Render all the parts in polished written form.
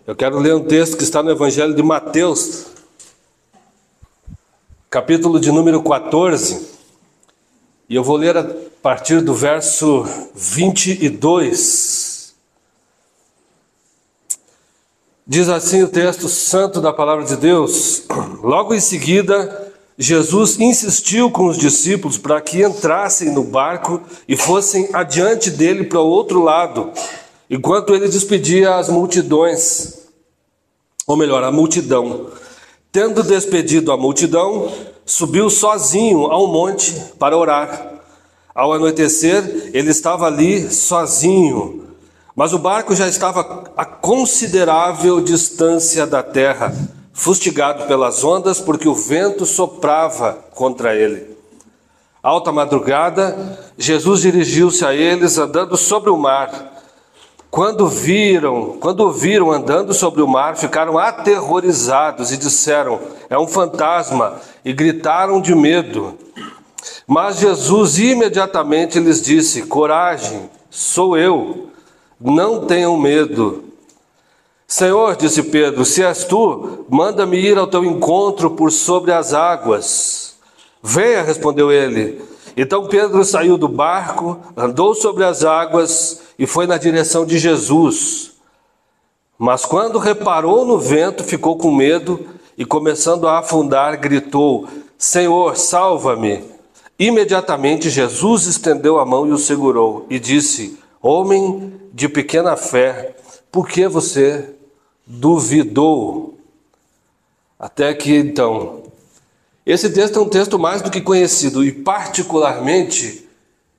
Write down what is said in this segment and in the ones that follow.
Eu quero ler um texto que está no Evangelho de Mateus, capítulo de número 14, e eu vou ler a partir do verso 22. Diz assim o texto santo da palavra de Deus: logo em seguida, Jesus insistiu com os discípulos para que entrassem no barco e fossem adiante dele para o outro lado, enquanto ele despedia as multidões, ou melhor, a multidão. Tendo despedido a multidão, subiu sozinho ao monte para orar. Ao anoitecer, ele estava ali sozinho, mas o barco já estava a considerável distância da terra, fustigado pelas ondas, porque o vento soprava contra ele. Alta madrugada, Jesus dirigiu-se a eles andando sobre o mar. Quando o viram andando sobre o mar, ficaram aterrorizados e disseram: é um fantasma, e gritaram de medo. Mas Jesus imediatamente lhes disse: coragem, sou eu, não tenham medo. Senhor, disse Pedro, se és tu, manda-me ir ao teu encontro por sobre as águas. Venha, respondeu ele. Então Pedro saiu do barco, andou sobre as águas e foi na direção de Jesus. Mas quando reparou no vento, ficou com medo e, começando a afundar, gritou: Senhor, salva-me! Imediatamente Jesus estendeu a mão e o segurou e disse: homem de pequena fé, por que você duvidou? Até que então, esse texto é um texto mais do que conhecido e particularmente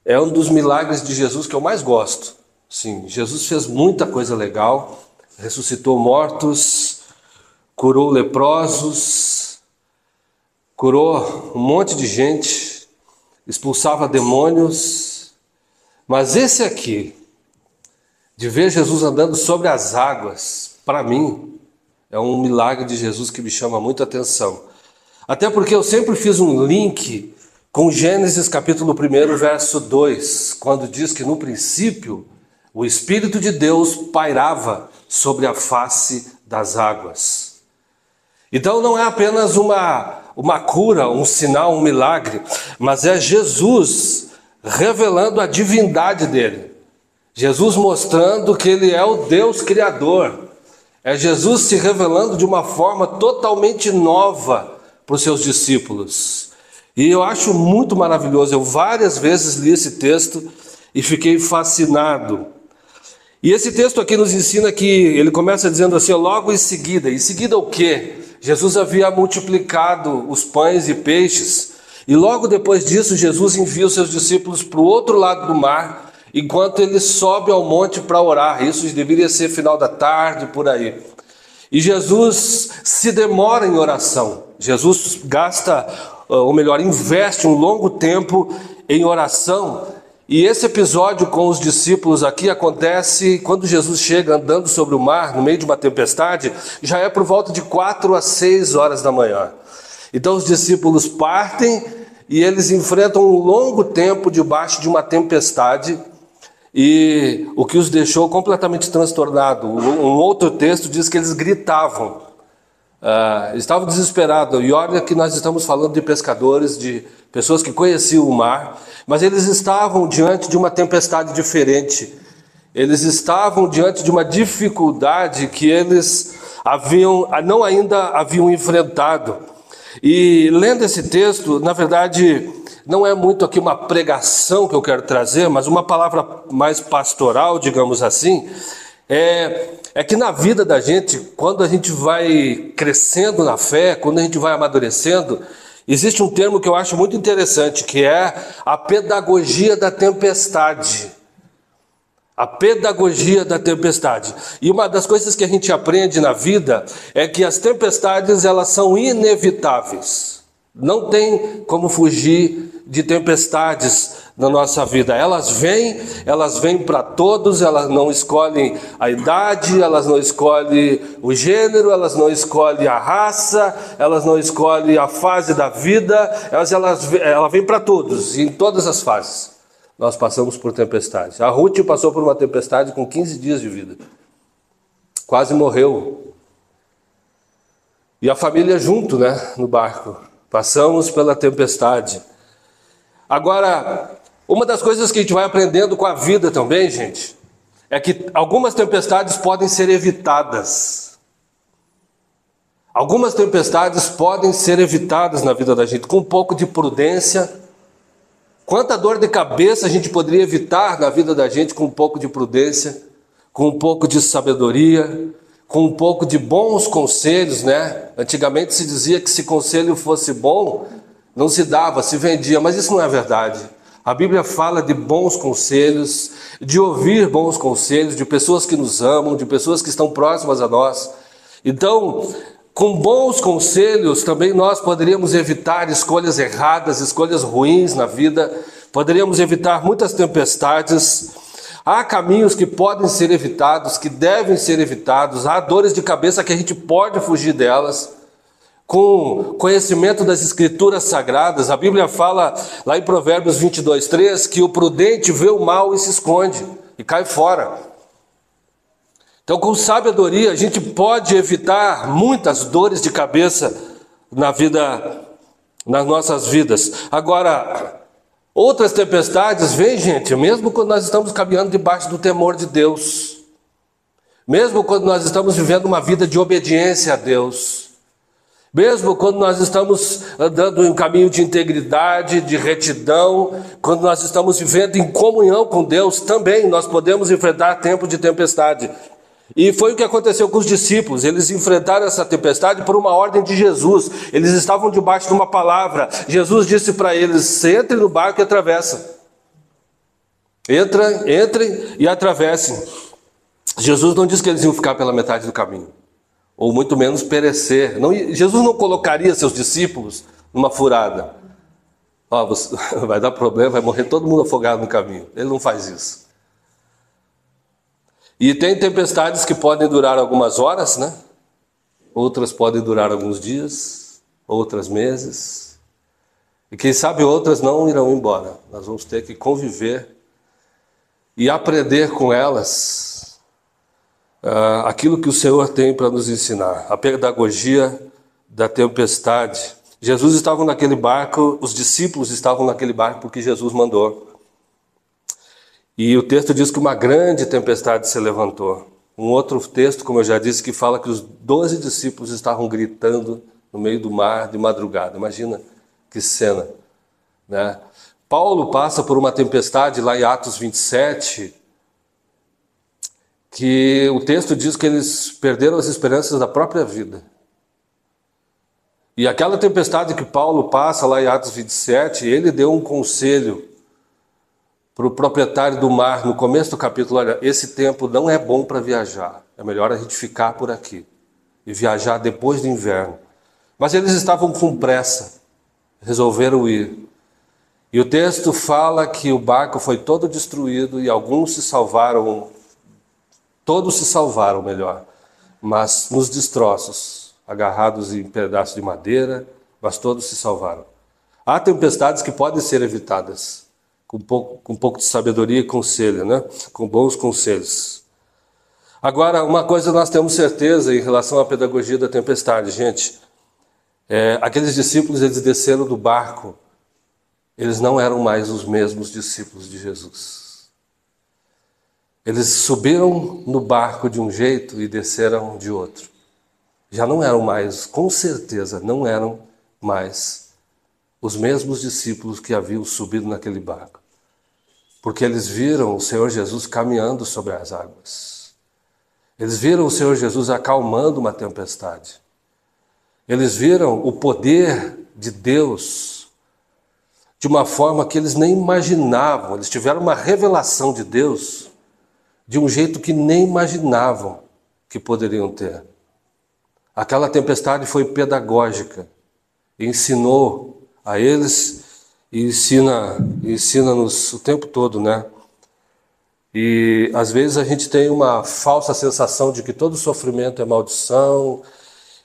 é um dos milagres de Jesus que eu mais gosto. Sim, Jesus fez muita coisa legal, ressuscitou mortos, curou leprosos, curou um monte de gente, expulsava demônios, mas esse aqui, de ver Jesus andando sobre as águas, para mim, é um milagre de Jesus que me chama muita atenção. Até porque eu sempre fiz um link com Gênesis capítulo 1, verso 2, quando diz que no princípio o Espírito de Deus pairava sobre a face das águas. Então não é apenas uma cura, um sinal, um milagre, mas é Jesus revelando a divindade dele. Jesus mostrando que ele é o Deus Criador. É Jesus se revelando de uma forma totalmente nova para os seus discípulos. E eu acho muito maravilhoso. Eu várias vezes li esse texto e fiquei fascinado. E esse texto aqui nos ensina que ele começa dizendo assim: logo em seguida o quê? Jesus havia multiplicado os pães e peixes. E logo depois disso, Jesus envia os seus discípulos para o outro lado do mar, enquanto ele sobe ao monte para orar. Isso deveria ser final da tarde, por aí. E Jesus se demora em oração. Jesus investe um longo tempo em oração. E esse episódio com os discípulos aqui acontece quando Jesus chega andando sobre o mar, no meio de uma tempestade, já é por volta de 4 a 6 horas da manhã. Então os discípulos partem e eles enfrentam um longo tempo debaixo de uma tempestade, e o que os deixou completamente transtornados. Um outro texto diz que eles gritavam, eles estavam desesperados. E olha que nós estamos falando de pescadores, de pessoas que conheciam o mar, mas eles estavam diante de uma tempestade diferente. Eles estavam diante de uma dificuldade que eles não ainda haviam enfrentado. E lendo esse texto, na verdade, não é muito aqui uma pregação que eu quero trazer, mas uma palavra mais pastoral, digamos assim, é que na vida da gente, quando a gente vai crescendo na fé, quando a gente vai amadurecendo, existe um termo que eu acho muito interessante, que é a pedagogia da tempestade. A pedagogia da tempestade. E uma das coisas que a gente aprende na vida é que as tempestades, elas são inevitáveis. Não tem como fugir de tempestades na nossa vida. Elas vêm para todos, elas não escolhem a idade, elas não escolhem o gênero, elas não escolhem a raça, elas não escolhem a fase da vida, ela vem para todos, em todas as fases. Nós passamos por tempestades. A Ruth passou por uma tempestade com 15 dias de vida. quase morreu. E a família junto, né, no barco. Passamos pela tempestade. Agora, uma das coisas que a gente vai aprendendo com a vida também, gente, é que algumas tempestades podem ser evitadas. Algumas tempestades podem ser evitadas na vida da gente com um pouco de prudência. Quanta dor de cabeça a gente poderia evitar na vida da gente com um pouco de prudência, com um pouco de sabedoria, com um pouco de bons conselhos, né? Antigamente se dizia que se conselho fosse bom, não se dava, se vendia, mas isso não é verdade. A Bíblia fala de bons conselhos, de ouvir bons conselhos, de pessoas que nos amam, de pessoas que estão próximas a nós. Então, com bons conselhos também nós poderíamos evitar escolhas erradas, escolhas ruins na vida, poderíamos evitar muitas tempestades. Há caminhos que podem ser evitados, que devem ser evitados, há dores de cabeça que a gente pode fugir delas. Com conhecimento das Escrituras Sagradas, a Bíblia fala lá em Provérbios 22:3 que o prudente vê o mal e se esconde e cai fora. Então, com sabedoria, a gente pode evitar muitas dores de cabeça na vida, nas nossas vidas. Agora, outras tempestades vêm, gente, mesmo quando nós estamos caminhando debaixo do temor de Deus, mesmo quando nós estamos vivendo uma vida de obediência a Deus, mesmo quando nós estamos andando em um caminho de integridade, de retidão, quando nós estamos vivendo em comunhão com Deus, também nós podemos enfrentar tempo de tempestade. E foi o que aconteceu com os discípulos. Eles enfrentaram essa tempestade por uma ordem de Jesus. Eles estavam debaixo de uma palavra. Jesus disse para eles: entrem no barco e atravessem. Entrem e atravessem. Jesus não disse que eles iam ficar pela metade do caminho, ou muito menos perecer. Jesus não colocaria seus discípulos numa furada. Vai dar problema, vai morrer todo mundo afogado no caminho. Ele não faz isso. E tem tempestades que podem durar algumas horas, né? Outras podem durar alguns dias, outras meses. E quem sabe outras não irão embora. Nós vamos ter que conviver e aprender com elas aquilo que o Senhor tem para nos ensinar. A pedagogia da tempestade. Jesus estava naquele barco, os discípulos estavam naquele barco porque Jesus mandou. E o texto diz que uma grande tempestade se levantou. Um outro texto, como eu já disse, que fala que os 12 discípulos estavam gritando no meio do mar de madrugada. Imagina que cena, né? Paulo passa por uma tempestade lá em Atos 27, que o texto diz que eles perderam as esperanças da própria vida. E aquela tempestade que Paulo passa lá em Atos 27, ele deu um conselho para o proprietário do mar, no começo do capítulo: olha, esse tempo não é bom para viajar, é melhor a gente ficar por aqui e viajar depois do inverno. Mas eles estavam com pressa, resolveram ir. E o texto fala que o barco foi todo destruído e alguns se salvaram, todos se salvaram, melhor, mas nos destroços, agarrados em pedaços de madeira, mas todos se salvaram. Há tempestades que podem ser evitadas com um pouco de sabedoria e conselho, né? Com bons conselhos. Agora, uma coisa nós temos certeza em relação à pedagogia da tempestade, gente. Aqueles discípulos, eles desceram do barco, eles não eram mais os mesmos discípulos de Jesus. Eles subiram no barco de um jeito e desceram de outro. Já não eram mais, com certeza, não eram mais os mesmos discípulos que haviam subido naquele barco. Porque eles viram o Senhor Jesus caminhando sobre as águas. Eles viram o Senhor Jesus acalmando uma tempestade. Eles viram o poder de Deus de uma forma que eles nem imaginavam. Eles tiveram uma revelação de Deus de um jeito que nem imaginavam que poderiam ter. Aquela tempestade foi pedagógica. Ensinou a eles e ensina-nos o tempo todo, né? E às vezes a gente tem uma falsa sensação de que todo sofrimento é maldição.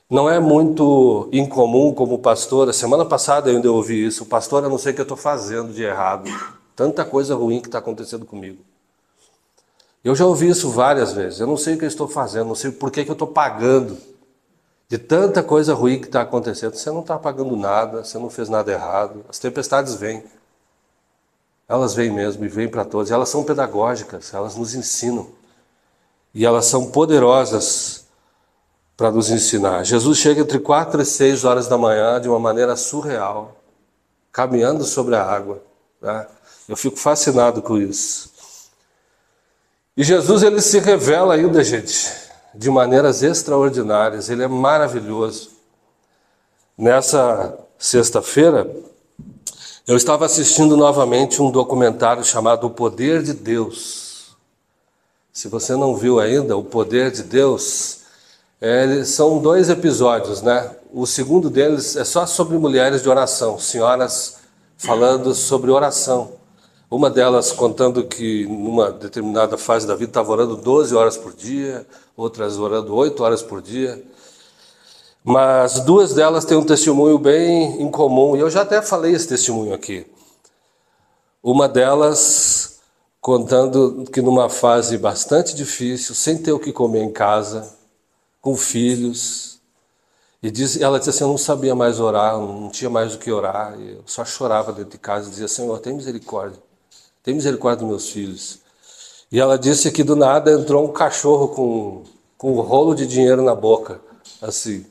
Não é muito incomum como pastor. A semana passada eu ainda ouvi isso: pastor, eu não sei o que eu estou fazendo de errado. Tanta coisa ruim que está acontecendo comigo. Eu já ouvi isso várias vezes. Eu não sei o que eu estou fazendo, não sei por que eu estou pagando. De tanta coisa ruim que está acontecendo. Você não está pagando nada, você não fez nada errado. As tempestades vêm. Elas vêm mesmo e vêm para todos. E elas são pedagógicas, elas nos ensinam. E elas são poderosas para nos ensinar. Jesus chega entre 4 e 6 horas da manhã de uma maneira surreal, caminhando sobre a água. Tá? Eu fico fascinado com isso. E Jesus, ele se revela ainda, gente, de maneiras extraordinárias. Ele é maravilhoso. Nessa sexta-feira, eu estava assistindo novamente um documentário chamado O Poder de Deus. Se você não viu ainda, O Poder de Deus, são 2 episódios, né? O segundo deles é só sobre mulheres de oração, senhoras falando sobre oração. Uma delas contando que numa determinada fase da vida estava orando 12 horas por dia, outras orando 8 horas por dia. Mas 2 delas têm um testemunho bem incomum, e eu já até falei esse testemunho aqui. Uma delas contando que numa fase bastante difícil, sem ter o que comer em casa, com filhos, ela disse assim, eu não sabia mais orar, não tinha mais o que orar, eu só chorava dentro de casa e dizia, Senhor, tem misericórdia dos meus filhos. E ela disse que do nada entrou um cachorro com um rolo de dinheiro na boca, assim,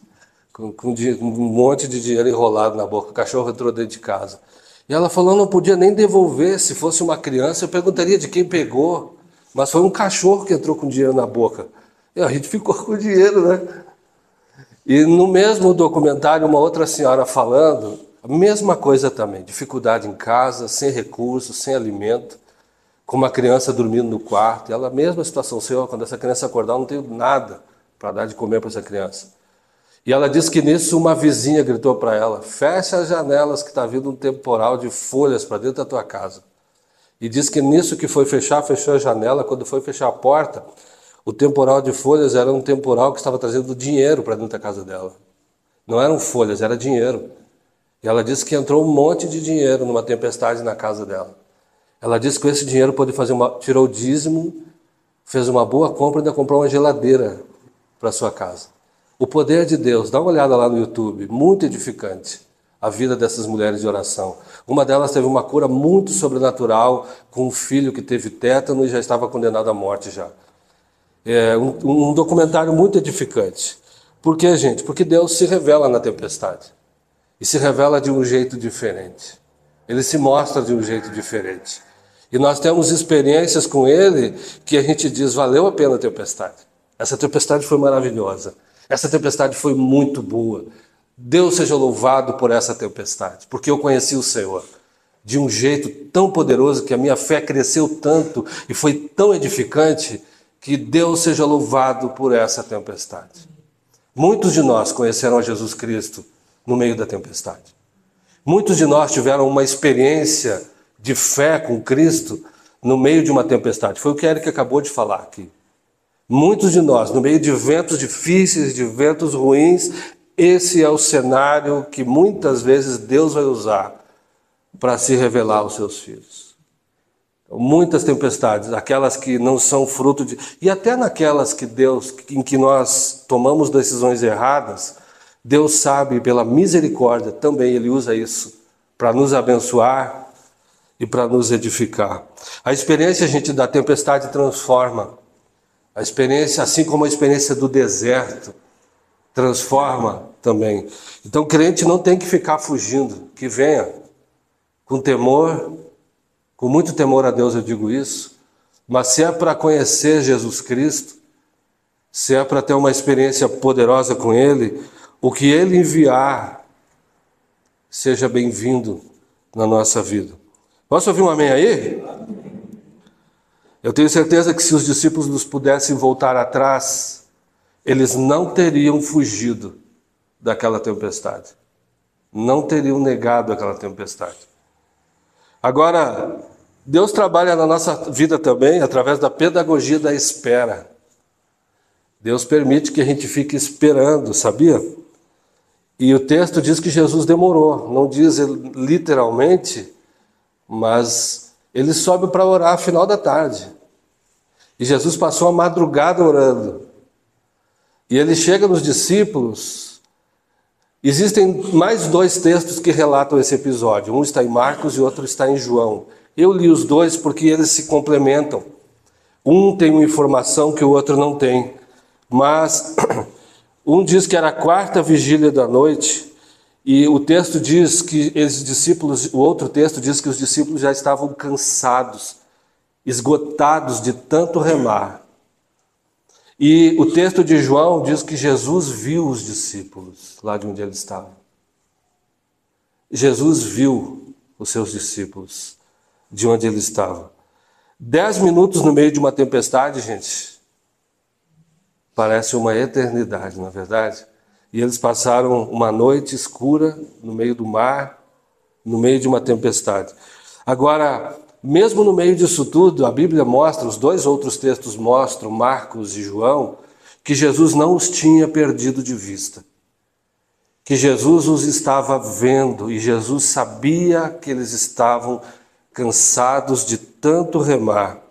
com um monte de dinheiro enrolado na boca. O cachorro entrou dentro de casa. E ela falou, não podia nem devolver. Se fosse uma criança, eu perguntaria de quem pegou. Mas foi um cachorro que entrou com dinheiro na boca. E a gente ficou com o dinheiro, né? E no mesmo documentário, uma outra senhora falando, a mesma coisa também. Dificuldade em casa, sem recursos, sem alimento, com uma criança dormindo no quarto. E ela, mesma situação, Senhor, quando essa criança acordar, eu não tenho nada para dar de comer para essa criança. E ela disse que nisso uma vizinha gritou para ela, fecha as janelas que está vindo um temporal de folhas para dentro da tua casa. E disse que nisso que foi fechou a janela, quando foi fechar a porta, o temporal de folhas era um temporal que estava trazendo dinheiro para dentro da casa dela. Não eram folhas, era dinheiro. E ela disse que entrou um monte de dinheiro numa tempestade na casa dela. Ela disse que com esse dinheiro pôde tirou o dízimo, fez uma boa compra e ainda comprou uma geladeira para sua casa. O poder de Deus, dá uma olhada lá no YouTube, muito edificante, a vida dessas mulheres de oração. Uma delas teve uma cura muito sobrenatural, com um filho que teve tétano e já estava condenado à morte já. É um documentário muito edificante. Por quê, gente? Porque Deus se revela na tempestade. E se revela de um jeito diferente. Ele se mostra de um jeito diferente. E nós temos experiências com Ele que a gente diz, valeu a pena a tempestade. Essa tempestade foi maravilhosa. Essa tempestade foi muito boa. Deus seja louvado por essa tempestade, porque eu conheci o Senhor de um jeito tão poderoso que a minha fé cresceu tanto e foi tão edificante que Deus seja louvado por essa tempestade. Muitos de nós conheceram a Jesus Cristo no meio da tempestade. Muitos de nós tiveram uma experiência de fé com Cristo no meio de uma tempestade. Foi o que a Erika acabou de falar aqui. Muitos de nós, no meio de ventos difíceis, de ventos ruins, esse é o cenário que muitas vezes Deus vai usar para se revelar aos seus filhos. Então, muitas tempestades, aquelas que não são fruto de... E até naquelas em que nós tomamos decisões erradas, Deus sabe, pela misericórdia, também Ele usa isso para nos abençoar e para nos edificar. A experiência, gente, da tempestade transforma. A experiência, assim como a experiência do deserto, transforma também. Então, o crente não tem que ficar fugindo, que venha com temor, com muito temor a Deus eu digo isso, mas se é para conhecer Jesus Cristo, se é para ter uma experiência poderosa com Ele, o que Ele enviar, seja bem-vindo na nossa vida. Posso ouvir um amém aí? Eu tenho certeza que se os discípulos pudessem voltar atrás, eles não teriam fugido daquela tempestade. Não teriam negado aquela tempestade. Agora, Deus trabalha na nossa vida também através da pedagogia da espera. Deus permite que a gente fique esperando, sabia? E o texto diz que Jesus demorou. Não diz literalmente, mas ele sobe para orar ao final da tarde. E Jesus passou a madrugada orando. E ele chega nos discípulos. Existem mais 2 textos que relatam esse episódio. Um está em Marcos e outro está em João. Eu li os 2 porque eles se complementam. Um tem uma informação que o outro não tem. Mas um diz que era a 4ª vigília da noite. E o texto diz que o outro texto diz que os discípulos já estavam cansados, esgotados de tanto remar. E o texto de João diz que Jesus viu os discípulos lá de onde ele estava. Jesus viu os seus discípulos de onde ele estava. 10 minutos no meio de uma tempestade, gente, parece uma eternidade, não é verdade? E eles passaram uma noite escura no meio do mar, no meio de uma tempestade. Agora, mesmo no meio disso tudo, a Bíblia mostra, os 2 outros textos mostram, Marcos e João, que Jesus não os tinha perdido de vista. Que Jesus os estava vendo e Jesus sabia que eles estavam cansados de tanto remar.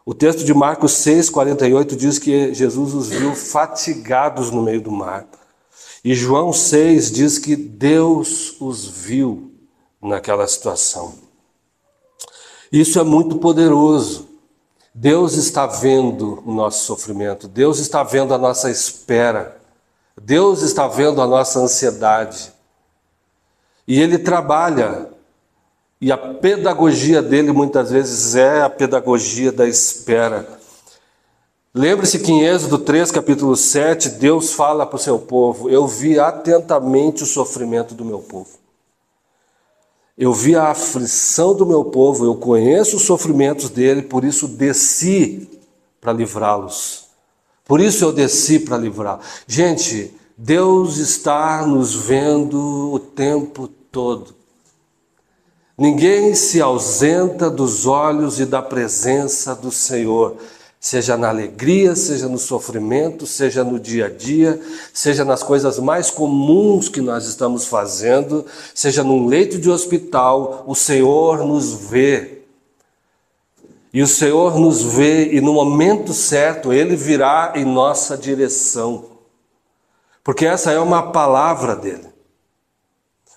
O texto de Marcos 6,48 diz que Jesus os viu fatigados no meio do mar. E João 6 diz que Deus os viu naquela situação. Isso é muito poderoso. Deus está vendo o nosso sofrimento, Deus está vendo a nossa espera, Deus está vendo a nossa ansiedade. E Ele trabalha, e a pedagogia dele muitas vezes é a pedagogia da espera. Lembre-se que em Êxodo 3, capítulo 7, Deus fala para o seu povo: eu vi atentamente o sofrimento do meu povo. Eu vi a aflição do meu povo, eu conheço os sofrimentos dele, por isso desci para livrá-los. Por isso eu desci para livrá-los. Gente, Deus está nos vendo o tempo todo. Ninguém se ausenta dos olhos e da presença do Senhor. Seja na alegria, seja no sofrimento, seja no dia a dia, seja nas coisas mais comuns que nós estamos fazendo, seja num leito de hospital, o Senhor nos vê. E o Senhor nos vê e no momento certo Ele virá em nossa direção. Porque essa é uma palavra dele.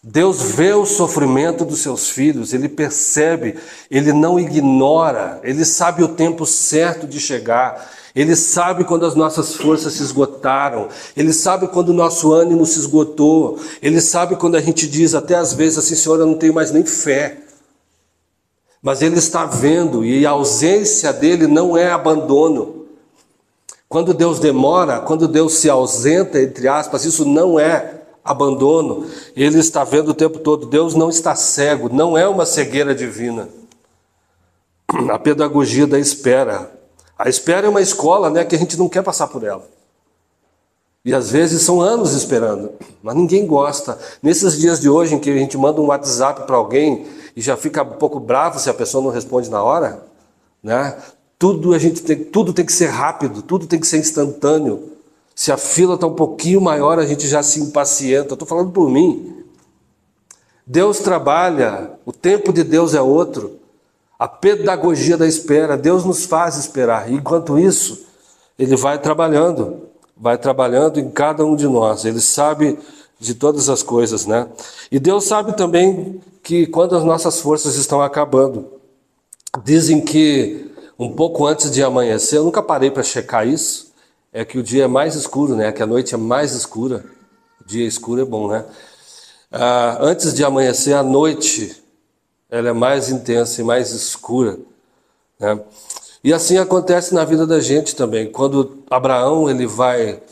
Deus vê o sofrimento dos seus filhos, Ele percebe, Ele não ignora, Ele sabe o tempo certo de chegar, Ele sabe quando as nossas forças se esgotaram, Ele sabe quando o nosso ânimo se esgotou, Ele sabe quando a gente diz até às vezes assim: Senhor, eu não tenho mais nem fé. Mas Ele está vendo, e a ausência dEle não é abandono. Quando Deus demora, quando Deus se ausenta, entre aspas, isso não é abandono. Ele está vendo o tempo todo. Deus não está cego, não é uma cegueira divina. A pedagogia da espera. A espera é uma escola, né, que a gente não quer passar por ela. E às vezes são anos esperando, mas ninguém gosta. Nesses dias de hoje em que a gente manda um WhatsApp para alguém e já fica um pouco bravo se a pessoa não responde na hora, né? Tudo tem que ser rápido, tudo tem que ser instantâneo. Se a fila está um pouquinho maior, a gente já se impacienta. Estou falando por mim. Deus trabalha, o tempo de Deus é outro. A pedagogia da espera, Deus nos faz esperar. E enquanto isso, Ele vai trabalhando em cada um de nós. Ele sabe de todas as coisas, né? E Deus sabe também que quando as nossas forças estão acabando. Dizem que um pouco antes de amanhecer, eu nunca parei para checar isso, é que o dia é mais escuro, né? Que a noite é mais escura. O dia escuro é bom, né? Antes de amanhecer, a noite ela é mais intensa e mais escura, né? E assim acontece na vida da gente também. Quando Abraão ele vai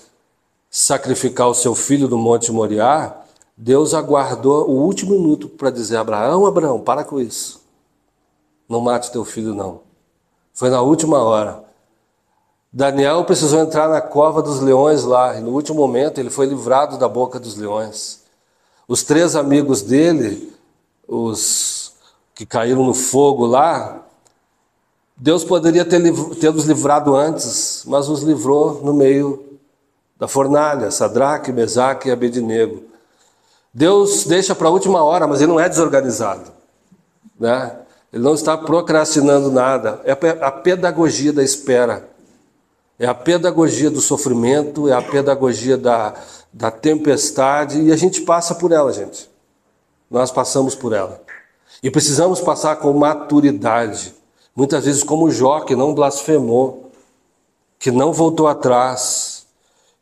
sacrificar o seu filho no Monte Moriá, Deus aguardou o último minuto para dizer: Abraão, para com isso. Não mate teu filho, não. Foi na última hora. Daniel precisou entrar na cova dos leões lá, e no último momento ele foi livrado da boca dos leões. Os 3 amigos dele, os que caíram no fogo lá, Deus poderia tê-los livrado antes, mas os livrou no meio da fornalha, Sadraque, Mesaque e Abednego. Deus deixa para a última hora, mas Ele não é desorganizado, né? Ele não está procrastinando nada. É a pedagogia da espera. É a pedagogia do sofrimento, é a pedagogia da tempestade, e a gente passa por ela, gente. Nós passamos por ela. E precisamos passar com maturidade. Muitas vezes como Jó, que não blasfemou, que não voltou atrás,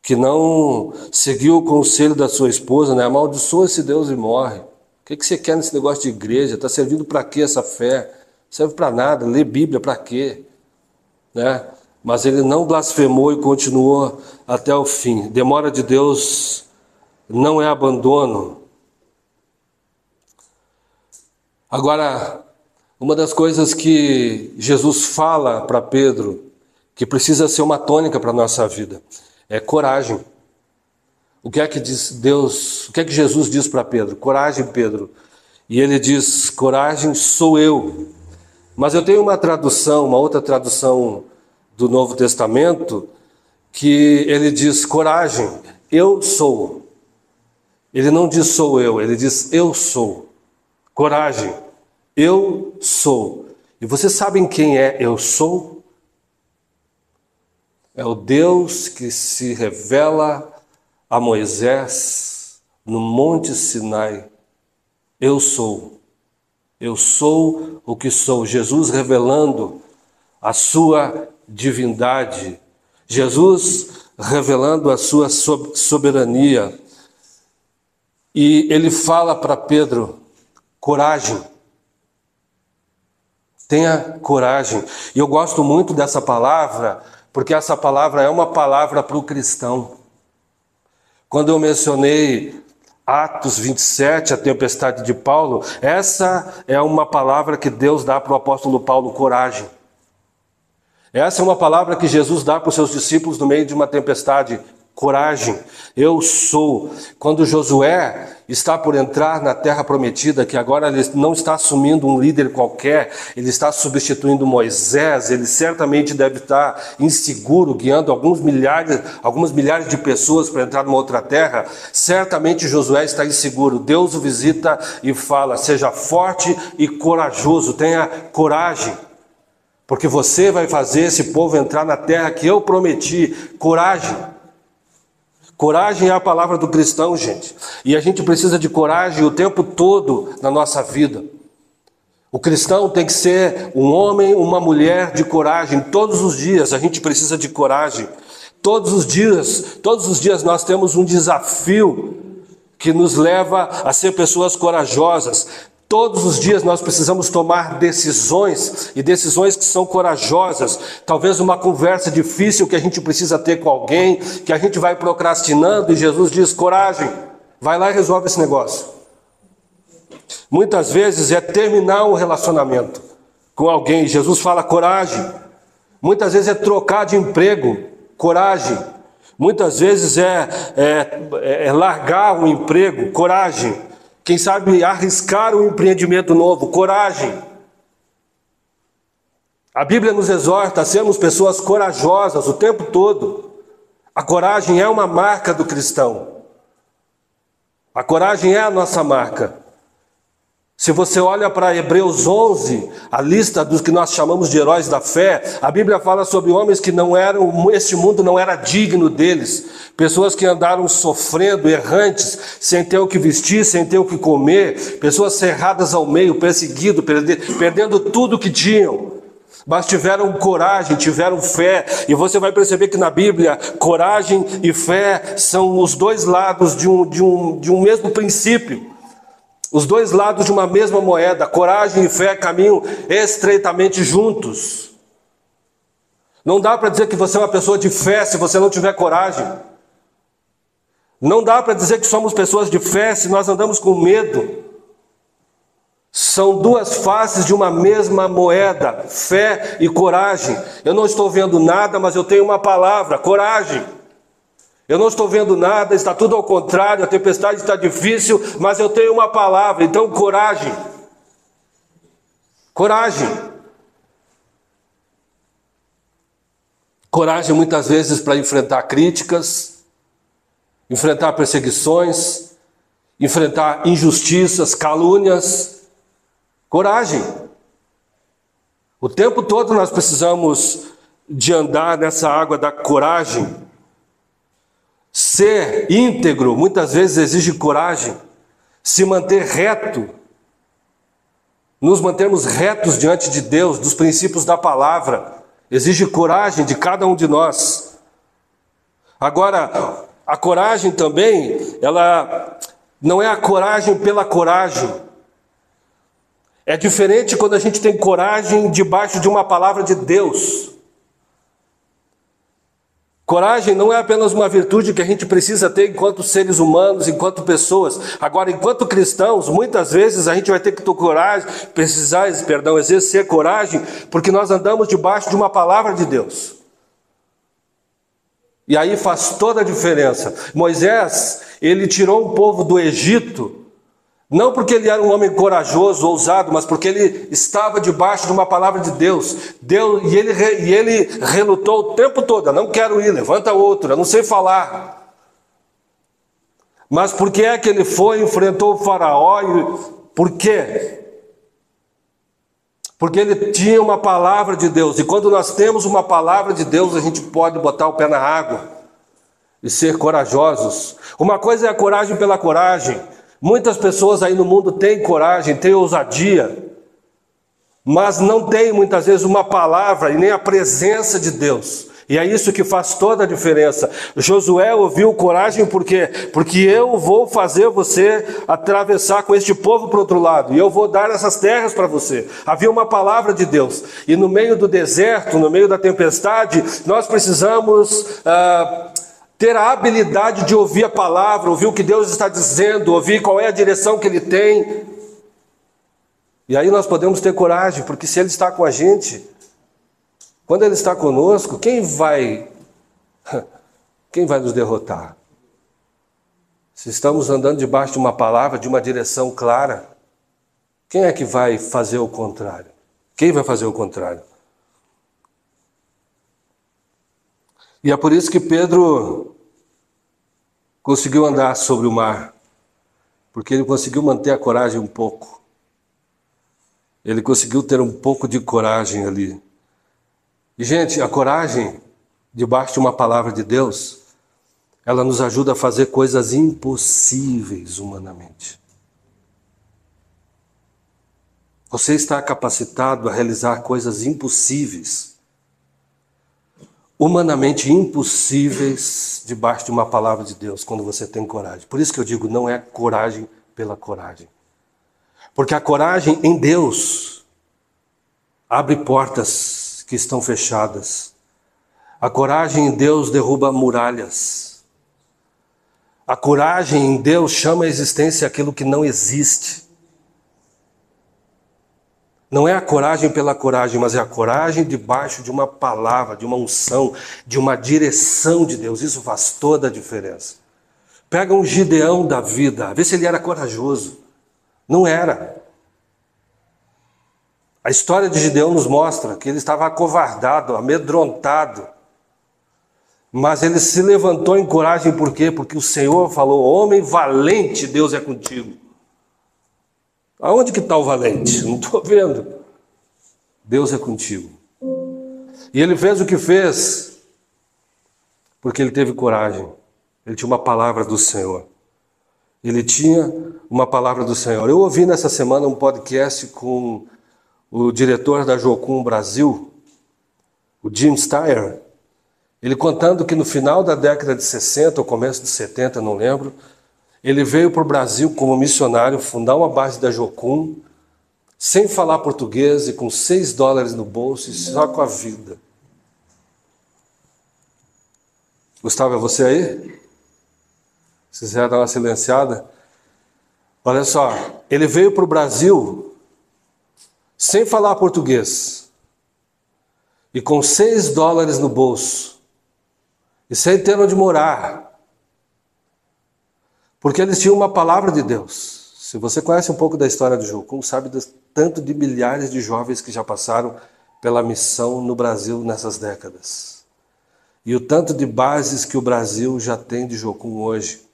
que não seguiu o conselho da sua esposa, né? Amaldiçoa esse Deus e morre. O que você quer nesse negócio de igreja? Está servindo para quê essa fé? Não serve para nada. Ler Bíblia para quê? Né? Mas ele não blasfemou e continuou até o fim. Demora de Deus não é abandono. Agora, uma das coisas que Jesus fala para Pedro, que precisa ser uma tônica para a nossa vida, é coragem. O que é que diz Deus, o que é que Jesus diz para Pedro? Coragem, Pedro. E ele diz, coragem sou eu. Mas eu tenho uma tradução, uma outra tradução do Novo Testamento, que ele diz, coragem, eu sou. Ele não diz sou eu, ele diz eu sou. Coragem, eu sou. E vocês sabem quem é eu sou? É o Deus que se revela a Moisés no Monte Sinai. Eu sou o que sou. Jesus revelando a sua divindade, Jesus revelando a sua soberania. E ele fala para Pedro, coragem, tenha coragem. E eu gosto muito dessa palavra, porque essa palavra é uma palavra para o cristão. Quando eu mencionei Atos 27, a tempestade de Paulo, essa é uma palavra que Deus dá para o apóstolo Paulo, coragem. Essa é uma palavra que Jesus dá para os seus discípulos no meio de uma tempestade, coragem. Eu sou. Quando Josué está por entrar na terra prometida, que agora ele não está assumindo um líder qualquer, ele está substituindo Moisés, ele certamente deve estar inseguro, guiando algumas milhares de pessoas para entrar numa outra terra. Certamente Josué está inseguro. Deus o visita e fala, seja forte e corajoso, tenha coragem, porque você vai fazer esse povo entrar na terra que eu prometi. Coragem. Coragem é a palavra do cristão, gente. E a gente precisa de coragem o tempo todo na nossa vida. O cristão tem que ser um homem, uma mulher de coragem. Todos os dias a gente precisa de coragem. Todos os dias nós temos um desafio que nos leva a ser pessoas corajosas. Todos os dias nós precisamos tomar decisões, e decisões que são corajosas. Talvez uma conversa difícil que a gente precisa ter com alguém, que a gente vai procrastinando, e Jesus diz, coragem, vai lá e resolve esse negócio. Muitas vezes é terminar um relacionamento com alguém, Jesus fala coragem. Muitas vezes é trocar de emprego, coragem. Muitas vezes é largar um emprego, coragem. Quem sabe arriscar um empreendimento novo, coragem. A Bíblia nos exorta a sermos pessoas corajosas o tempo todo. A coragem é uma marca do cristão. A coragem é a nossa marca. Se você olha para Hebreus 11, a lista dos que nós chamamos de heróis da fé, a Bíblia fala sobre homens que este mundo não era digno deles. Pessoas que andaram sofrendo, errantes, sem ter o que vestir, sem ter o que comer. Pessoas cerradas ao meio, perseguidos, perdendo tudo o que tinham. Mas tiveram coragem, tiveram fé. E você vai perceber que na Bíblia, coragem e fé são os dois lados de um mesmo princípio. Os dois lados de uma mesma moeda. Coragem e fé caminham estreitamente juntos. Não dá para dizer que você é uma pessoa de fé se você não tiver coragem. Não dá para dizer que somos pessoas de fé se nós andamos com medo. São duas faces de uma mesma moeda, fé e coragem. Eu não estou vendo nada, mas eu tenho uma palavra, coragem. Eu não estou vendo nada, está tudo ao contrário, a tempestade está difícil, mas eu tenho uma palavra, então coragem. Coragem. Coragem muitas vezes para enfrentar críticas, enfrentar perseguições, enfrentar injustiças, calúnias. Coragem. O tempo todo nós precisamos de andar nessa água da coragem. Ser íntegro muitas vezes exige coragem. Se manter reto, nos mantermos retos diante de Deus, dos princípios da palavra, exige coragem de cada um de nós. Agora, a coragem também, ela não é a coragem pela coragem. É diferente quando a gente tem coragem debaixo de uma palavra de Deus. Coragem não é apenas uma virtude que a gente precisa ter enquanto seres humanos, enquanto pessoas. Agora, enquanto cristãos, muitas vezes a gente vai ter que ter coragem, exercer coragem, porque nós andamos debaixo de uma palavra de Deus. E aí faz toda a diferença. Moisés, ele tirou o povo do Egito, não porque ele era um homem corajoso, ousado, mas porque ele estava debaixo de uma palavra de Deus. E ele relutou o tempo todo: eu não quero ir, levanta outro, eu não sei falar. Mas por que é que ele foi, enfrentou o faraó? Por quê? Porque ele tinha uma palavra de Deus. E quando nós temos uma palavra de Deus, a gente pode botar o pé na água e ser corajosos. Uma coisa é a coragem pela coragem. Muitas pessoas aí no mundo têm coragem, têm ousadia, mas não têm muitas vezes uma palavra e nem a presença de Deus. E é isso que faz toda a diferença. Josué ouviu coragem por quê? Porque eu vou fazer você atravessar com este povo para o outro lado, e eu vou dar essas terras para você. Havia uma palavra de Deus. E no meio do deserto, no meio da tempestade, nós precisamos ter a habilidade de ouvir a palavra, ouvir o que Deus está dizendo, ouvir qual é a direção que Ele tem. E aí nós podemos ter coragem, porque se Ele está com a gente, quando Ele está conosco, quem vai nos derrotar? Se estamos andando debaixo de uma palavra, de uma direção clara, quem é que vai fazer o contrário? Quem vai fazer o contrário? E é por isso que Pedro conseguiu andar sobre o mar, porque ele conseguiu manter a coragem um pouco. Ele conseguiu ter um pouco de coragem ali. E, gente, a coragem, debaixo de uma palavra de Deus, ela nos ajuda a fazer coisas impossíveis humanamente. Você está capacitado a realizar coisas impossíveis, humanamente impossíveis, debaixo de uma palavra de Deus, quando você tem coragem. Por isso que eu digo, não é coragem pela coragem. Porque a coragem em Deus abre portas que estão fechadas. A coragem em Deus derruba muralhas. A coragem em Deus chama à existência aquilo que não existe. Não é a coragem pela coragem, mas é a coragem debaixo de uma palavra, de uma unção, de uma direção de Deus. Isso faz toda a diferença. Pega um Gideão da vida, vê se ele era corajoso. Não era. A história de Gideão nos mostra que ele estava acovardado, amedrontado. Mas ele se levantou em coragem, por quê? Porque o Senhor falou: homem valente, Deus é contigo. Aonde que está o valente? Não estou vendo. Deus é contigo. E ele fez o que fez, porque ele teve coragem. Ele tinha uma palavra do Senhor. Ele tinha uma palavra do Senhor. Eu ouvi nessa semana um podcast com o diretor da Jocum Brasil, o Jim Steyer, ele contando que no final da década de 60, ou começo de 70, não lembro, ele veio para o Brasil como missionário, fundar uma base da Jocum, sem falar português e com $6 no bolso e só com a vida. Gustavo, é você aí? Se quiser dar uma silenciada. Olha só, ele veio para o Brasil sem falar português e com $6 no bolso e sem ter onde morar. Porque eles tinham uma palavra de Deus. Se você conhece um pouco da história do Jocum, sabe do tanto de milhares de jovens que já passaram pela missão no Brasil nessas décadas. E o tanto de bases que o Brasil já tem de Jocum hoje.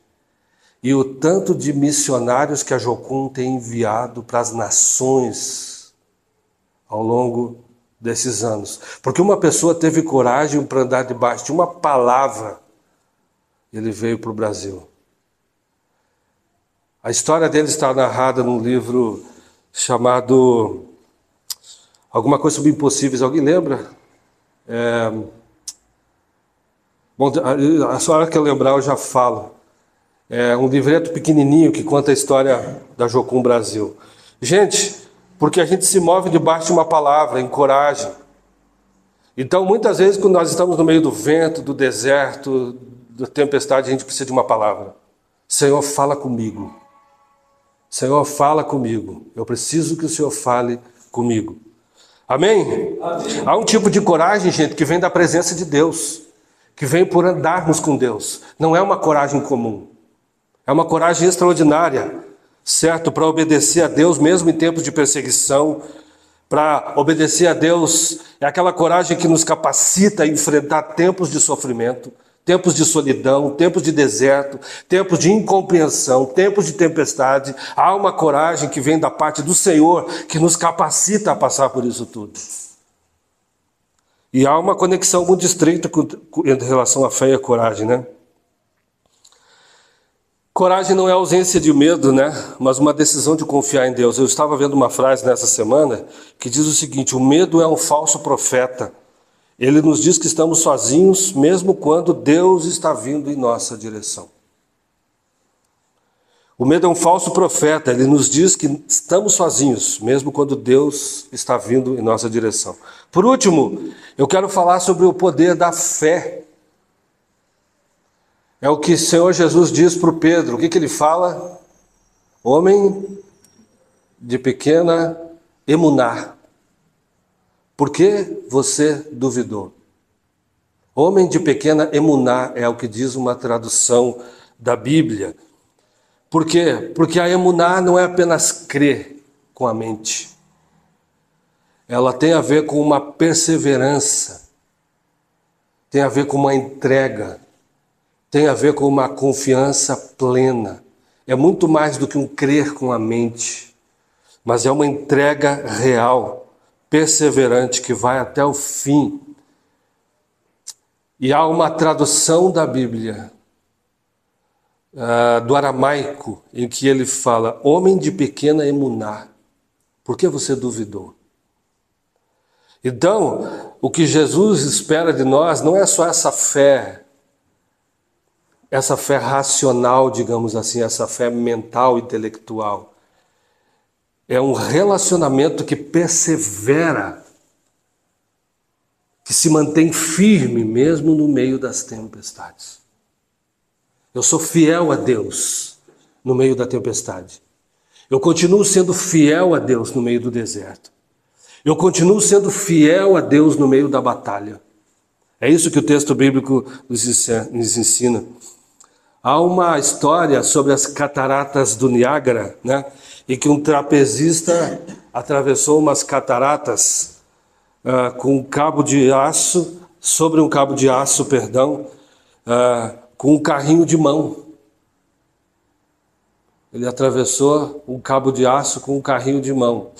E o tanto de missionários que a Jocum tem enviado para as nações ao longo desses anos. Porque uma pessoa teve coragem para andar debaixo de uma palavra, ele veio para o Brasil. A história dele está narrada num livro chamado Alguma Coisa Sobre Impossíveis. Alguém lembra? Bom, a hora que eu lembrar eu já falo. É um livreto pequenininho que conta a história da Jocum Brasil. Gente, porque a gente se move debaixo de uma palavra, em coragem. Então, muitas vezes, quando nós estamos no meio do vento, do deserto, da tempestade, a gente precisa de uma palavra. Senhor, fala comigo. Senhor, fala comigo. Eu preciso que o Senhor fale comigo. Amém? Amém? Há um tipo de coragem, gente, que vem da presença de Deus, que vem por andarmos com Deus. Não é uma coragem comum. É uma coragem extraordinária, certo? Para obedecer a Deus, mesmo em tempos de perseguição. Para obedecer a Deus é aquela coragem que nos capacita a enfrentar tempos de sofrimento, tempos de solidão, tempos de deserto, tempos de incompreensão, tempos de tempestade. Há uma coragem que vem da parte do Senhor que nos capacita a passar por isso tudo. E há uma conexão muito estreita em relação à fé e à coragem, né? Coragem não é ausência de medo, né? Mas uma decisão de confiar em Deus. Eu estava vendo uma frase nessa semana que diz o seguinte: o medo é um falso profeta. Ele nos diz que estamos sozinhos, mesmo quando Deus está vindo em nossa direção. O medo é um falso profeta. Ele nos diz que estamos sozinhos, mesmo quando Deus está vindo em nossa direção. Por último, eu quero falar sobre o poder da fé. É o que o Senhor Jesus diz para o Pedro. O que ele fala? Homem de pequena emuná, por que você duvidou? Homem de pequena emuná é o que diz uma tradução da Bíblia. Por quê? Porque a emuná não é apenas crer com a mente. Ela tem a ver com uma perseverança, tem a ver com uma entrega, tem a ver com uma confiança plena. É muito mais do que um crer com a mente, mas é uma entrega real, perseverante, que vai até o fim. E há uma tradução da Bíblia, do aramaico, em que ele fala: homem de pequena emuná, por que você duvidou? Então, o que Jesus espera de nós não é só essa fé racional, digamos assim, essa fé mental, intelectual. É um relacionamento que persevera, que se mantém firme mesmo no meio das tempestades. Eu sou fiel a Deus no meio da tempestade. Eu continuo sendo fiel a Deus no meio do deserto. Eu continuo sendo fiel a Deus no meio da batalha. É isso que o texto bíblico nos ensina. Há uma história sobre as cataratas do Niágara, né? Em que um trapezista atravessou umas cataratas com um cabo de aço, sobre um cabo de aço, com um carrinho de mão. Ele atravessou um cabo de aço com um carrinho de mão.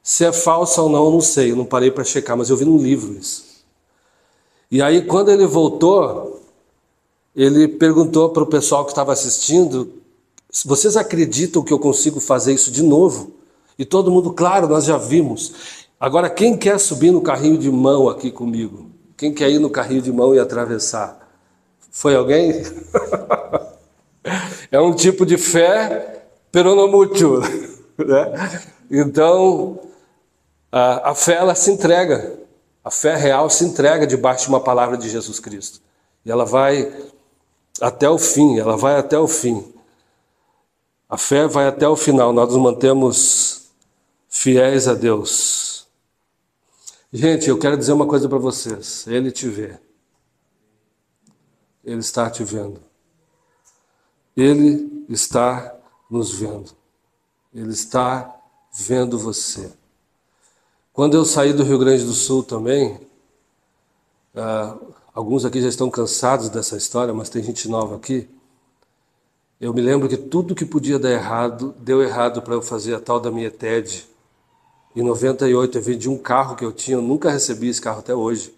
Se é falso ou não, eu não sei, eu não parei para checar, mas eu vi num livro isso. E aí, quando ele voltou, ele perguntou para o pessoal que estava assistindo: vocês acreditam que eu consigo fazer isso de novo? E todo mundo: claro, nós já vimos. Agora, quem quer subir no carrinho de mão aqui comigo? Quem quer ir no carrinho de mão e atravessar? Foi alguém? É um tipo de fé peronomútil, né? Então, a fé, ela se entrega. A fé real se entrega debaixo de uma palavra de Jesus Cristo. E ela vai até o fim, ela vai até o fim. A fé vai até o final, nós nos mantemos fiéis a Deus. Gente, eu quero dizer uma coisa para vocês: Ele te vê. Ele está te vendo. Ele está nos vendo. Ele está vendo você. Quando eu saí do Rio Grande do Sul também, alguns aqui já estão cansados dessa história, mas tem gente nova aqui. Eu me lembro que tudo que podia dar errado, deu errado para eu fazer a tal da minha TED. Em 98 eu vendi um carro que eu tinha, eu nunca recebi esse carro até hoje.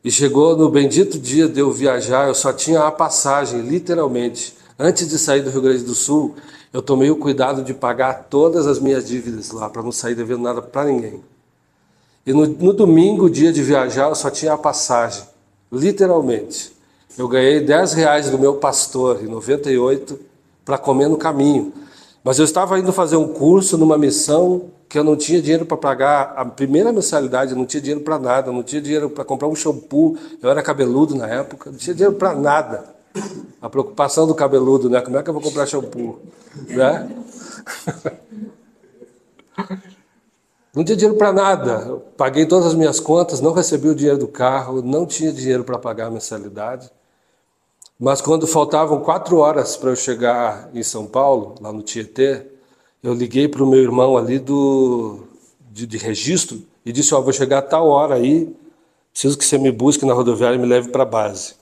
E chegou no bendito dia de eu viajar, eu só tinha a passagem, literalmente. Antes de sair do Rio Grande do Sul, eu tomei o cuidado de pagar todas as minhas dívidas lá, para não sair devendo nada para ninguém. E no domingo, dia de viajar, eu só tinha a passagem, literalmente. Eu ganhei R$10 do meu pastor, em 98, para comer no caminho. Mas eu estava indo fazer um curso numa missão que eu não tinha dinheiro para pagar a primeira mensalidade, eu não tinha dinheiro para nada, eu não tinha dinheiro para comprar um shampoo, eu era cabeludo na época, não tinha dinheiro para nada. A preocupação do cabeludo, né? Como é que eu vou comprar shampoo? Né? Não tinha dinheiro para nada, eu paguei todas as minhas contas, não recebi o dinheiro do carro, não tinha dinheiro para pagar a mensalidade. Mas quando faltavam 4 horas para eu chegar em São Paulo, lá no Tietê, eu liguei para o meu irmão ali de registro e disse, vou chegar a tal hora aí, preciso que você me busque na rodoviária e me leve para a base.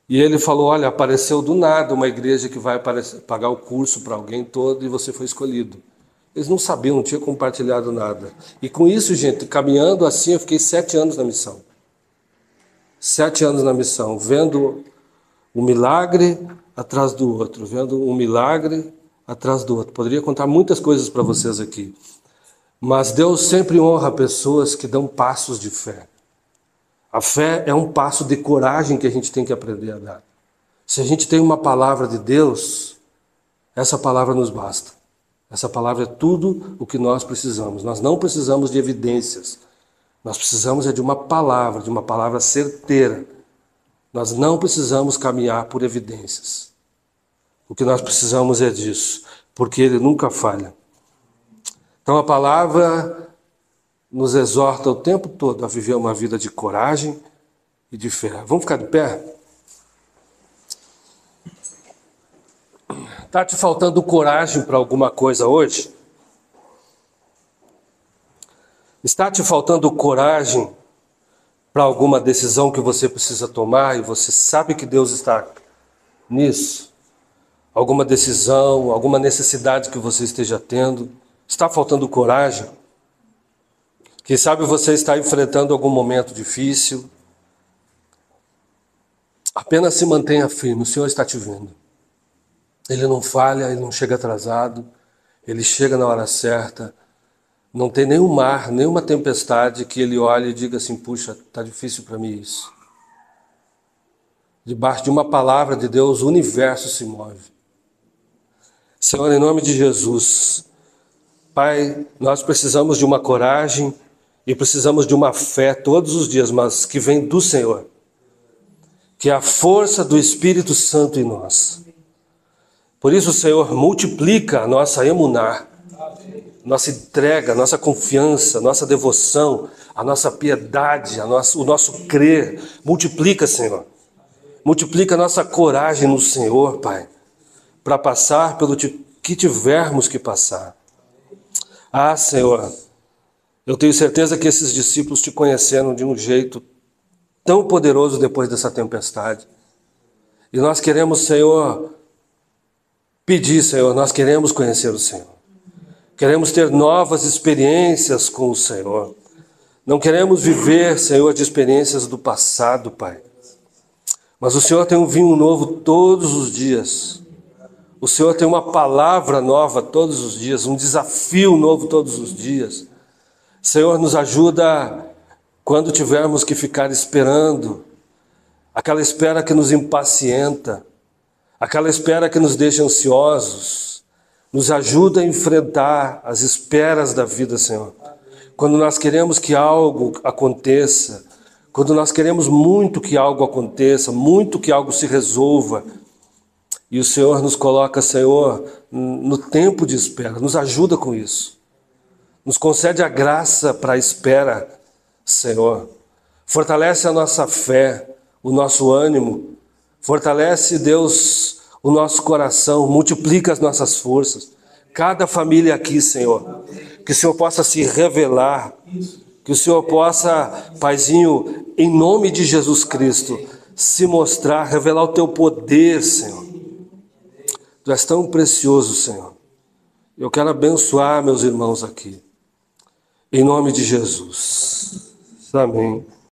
E ele falou, olha, apareceu do nada uma igreja que vai pagar o curso para alguém todo e você foi escolhido. Eles não sabiam, não tinham compartilhado nada. E com isso, gente, caminhando assim, eu fiquei 7 anos na missão. 7 anos na missão, vendo um milagre atrás do outro, vendo um milagre atrás do outro. Poderia contar muitas coisas para vocês aqui. Mas Deus sempre honra pessoas que dão passos de fé. A fé é um passo de coragem que a gente tem que aprender a dar. Se a gente tem uma palavra de Deus, essa palavra nos basta. Essa palavra é tudo o que nós precisamos. Nós não precisamos de evidências. Nós precisamos de uma palavra certeira. Nós não precisamos caminhar por evidências. O que nós precisamos é disso, porque Ele nunca falha. Então a palavra nos exorta o tempo todo a viver uma vida de coragem e de fé. Vamos ficar de pé? Está te faltando coragem para alguma coisa hoje? Está te faltando coragem para alguma decisão que você precisa tomar e você sabe que Deus está nisso? Alguma decisão, alguma necessidade que você esteja tendo? Está faltando coragem? Quem sabe você está enfrentando algum momento difícil? Apenas se mantenha firme, o Senhor está te vendo. Ele não falha, Ele não chega atrasado, Ele chega na hora certa. Não tem nenhum mar, nenhuma tempestade que Ele olhe e diga assim, puxa, está difícil para mim isso. Debaixo de uma palavra de Deus, o universo se move. Senhor, em nome de Jesus, Pai, nós precisamos de uma coragem e precisamos de uma fé todos os dias, mas que vem do Senhor. Que é a força do Espírito Santo em nós. Por isso, Senhor, multiplica a nossa emuná, nossa entrega, nossa confiança, nossa devoção, a nossa piedade, o nosso crer. Multiplica, Senhor. Multiplica a nossa coragem no Senhor, Pai, para passar pelo que tivermos que passar. Ah, Senhor, eu tenho certeza que esses discípulos te conheceram de um jeito tão poderoso depois dessa tempestade. E nós queremos, Senhor, pedir, Senhor, nós queremos conhecer o Senhor. Queremos ter novas experiências com o Senhor. Não queremos viver, Senhor, de experiências do passado, Pai. Mas o Senhor tem um vinho novo todos os dias. O Senhor tem uma palavra nova todos os dias, um desafio novo todos os dias. Senhor, nos ajuda quando tivermos que ficar esperando, aquela espera que nos impacienta, aquela espera que nos deixa ansiosos. Nos ajuda a enfrentar as esperas da vida, Senhor. Quando nós queremos que algo aconteça, quando nós queremos muito que algo aconteça, muito que algo se resolva, e o Senhor nos coloca, Senhor, no tempo de espera, nos ajuda com isso. Nos concede a graça para a espera, Senhor. Fortalece a nossa fé, o nosso ânimo. Fortalece, Deus, o nosso coração. Multiplica as nossas forças. Cada família aqui, Senhor. Que o Senhor possa se revelar. Que o Senhor possa, Paizinho, em nome de Jesus Cristo, se mostrar, revelar o Teu poder, Senhor. Tu és tão precioso, Senhor. Eu quero abençoar meus irmãos aqui. Em nome de Jesus. Amém.